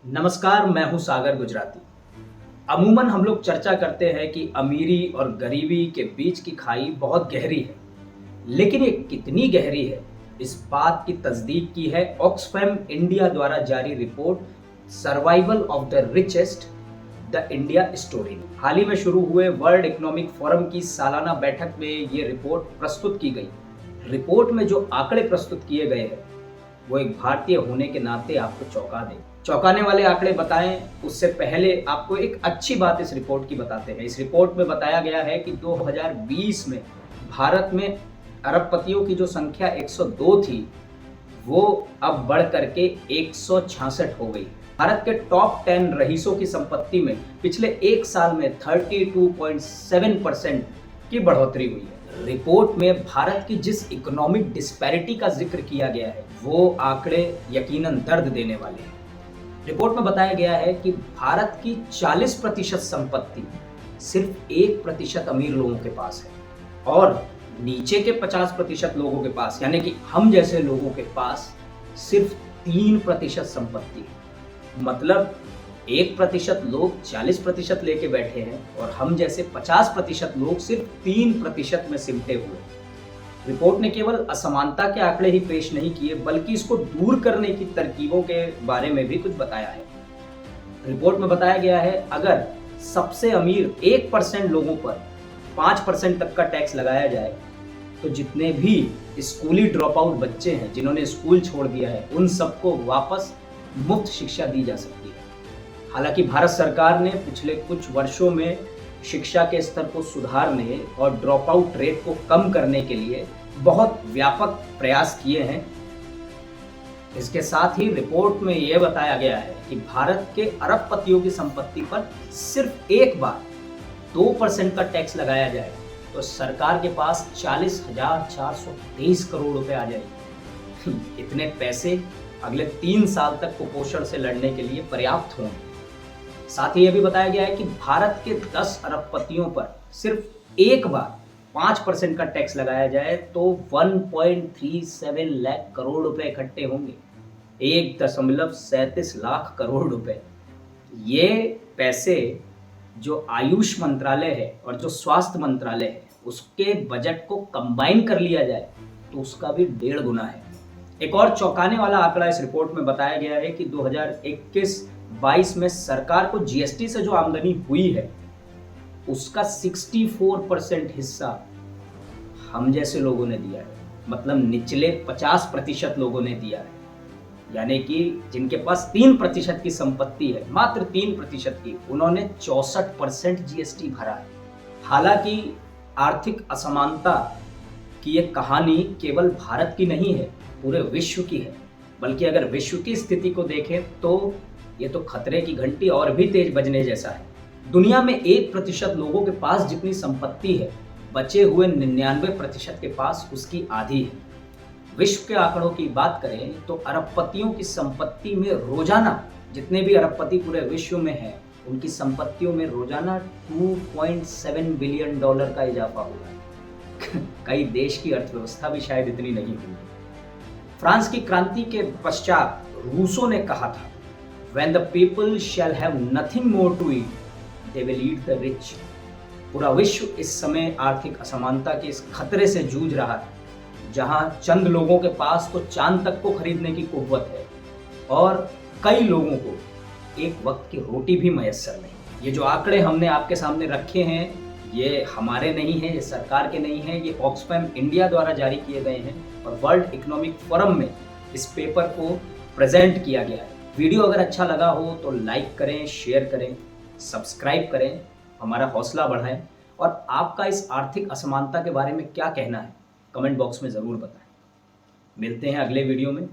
नमस्कार, मैं हूं सागर गुजराती। अमूमन हम लोग चर्चा करते हैं कि अमीरी और गरीबी के बीच की खाई बहुत गहरी है। लेकिन ये कितनी गहरी है, इस बात की तस्दीक की है ऑक्सफैम इंडिया द्वारा जारी report survival of the richest the India story ने। हाल ही में शुरू हुए वर्ल्ड इकोनॉमिक फोरम की सालाना बैठक में ये रिपोर्ट प्रस्तुत की गई। रिपोर्ट में जो आंकड़े प्रस्तुत किए गए हैं वो एक भारतीय होने के नाते आपको चौंका दें। चौंकाने वाले आंकड़े बताएं उससे पहले आपको एक अच्छी बात इस रिपोर्ट की बताते हैं। इस रिपोर्ट में बताया गया है कि 2020 में भारत में अरबपतियों की जो संख्या 102 थी वो अब बढ़ करके 166 हो गई। भारत के टॉप 10 रईसों की संपत्ति में पिछले एक साल में 32.7% की बढ़ोतरी हुई है। रिपोर्ट में भारत की जिस इकोनॉमिक डिस्पैरिटी का जिक्र किया गया है वो आंकड़े यकीनन दर्द देने वाले हैं। रिपोर्ट में बताया गया है कि भारत की 40% संपत्ति सिर्फ 1% अमीर लोगों के पास है और नीचे के 50% लोगों के पास यानी कि हम जैसे लोगों के पास सिर्फ 3% संपत्ति है। मतलब 1% लोग 40% लेके बैठे हैं और हम जैसे 50% लोग सिर्फ 3% में सिमटे हुए हैं। रिपोर्ट ने केवल असमानता के आंकड़े ही पेश नहीं किए बल्कि इसको दूर करने की तरकीबों के बारे में भी कुछ बताया है। रिपोर्ट में बताया गया है अगर सबसे अमीर 1% लोगों पर 5% तक का टैक्स लगाया जाए तो जितने भी स्कूली ड्रॉप आउट बच्चे हैं जिन्होंने स्कूल छोड़ दिया है उन सबको वापस मुफ्त शिक्षा दी जा सकती है। हालांकि भारत सरकार ने पिछले कुछ वर्षों में शिक्षा के स्तर को सुधारने और ड्रॉप आउट रेट को कम करने के लिए बहुत व्यापक प्रयास किए हैं। इसके साथ ही रिपोर्ट में यह बताया गया है कि भारत के अरबपतियों की संपत्ति पर सिर्फ एक बार 2% का टैक्स लगाया जाए तो सरकार के पास 40,423 करोड़ रुपए आ जाएंगे। इतने पैसे अगले 3 साल तक कुपोषण से लड़ने के लिए पर्याप्त होंगे। साथ ही यह भी बताया गया है कि भारत के 10 अरबपतियों पर सिर्फ एक बार 5% का टैक्स लगाया जाए तो 1.37 लाख करोड़ रुपए इकट्ठे होंगे। 1.37 लाख करोड़ रुपए। ये पैसे जो आयुष मंत्रालय है और जो स्वास्थ्य मंत्रालय है उसके बजट को कंबाइन कर लिया जाए तो उसका भी 1.5 गुना है। एक और चौंकाने वाला आंकड़ा इस रिपोर्ट में बताया गया है कि 2021-22 में सरकार को जीएसटी से जो आमदनी हुई है उसका 64% हिस्सा हम जैसे लोगों ने दिया है। मतलब निचले 50% लोगों ने दिया है। यानी कि जिनके पास 3% की संपत्ति है, मात्र 3% की, उन्होंने 64% जीएसटी भरा है। हालांकि आर्थिक असमानता की ये कहानी केवल भारत की नहीं है, पूरे विश्व की है। बल्कि अगर विश्व की स्थिति को देखें तो ये तो खतरे की घंटी और भी तेज बजने जैसा है। दुनिया में 1% लोगों के पास जितनी संपत्ति है, बचे हुए 99% के पास उसकी आधी है। विश्व के आंकड़ों की बात करें तो अरबपतियों की संपत्ति में रोजाना, जितने भी अरबपति पूरे विश्व में हैं, उनकी संपत्तियों में रोजाना $2.7 बिलियन का इजाफा हुआ है। कई देश की अर्थव्यवस्था भी शायद इतनी नहीं हुई। फ्रांस की क्रांति के पश्चात रूसो ने कहा था, When the people shall have nothing more to eat, they will eat the rich. पूरा विश्व इस समय आर्थिक असमानता के इस खतरे से जूझ रहा है जहां चंद लोगों के पास तो चांद तक को खरीदने की कुव्वत है और कई लोगों को एक वक्त की रोटी भी मयस्सर नहीं। ये जो आंकड़े हमने आपके सामने रखे हैं ये हमारे नहीं हैं, ये सरकार के नहीं हैं, ये ऑक्सफैम इंडिया द्वारा जारी किए गए हैं और वर्ल्ड इकोनॉमिक फोरम में इस पेपर को प्रेजेंट किया गया है। वीडियो अगर अच्छा लगा हो तो लाइक करें, शेयर करें, सब्सक्राइब करें, हमारा हौसला बढ़ाएं और आपका इस आर्थिक असमानता के बारे में क्या कहना है कमेंट बॉक्स में ज़रूर बताएं। मिलते हैं अगले वीडियो में।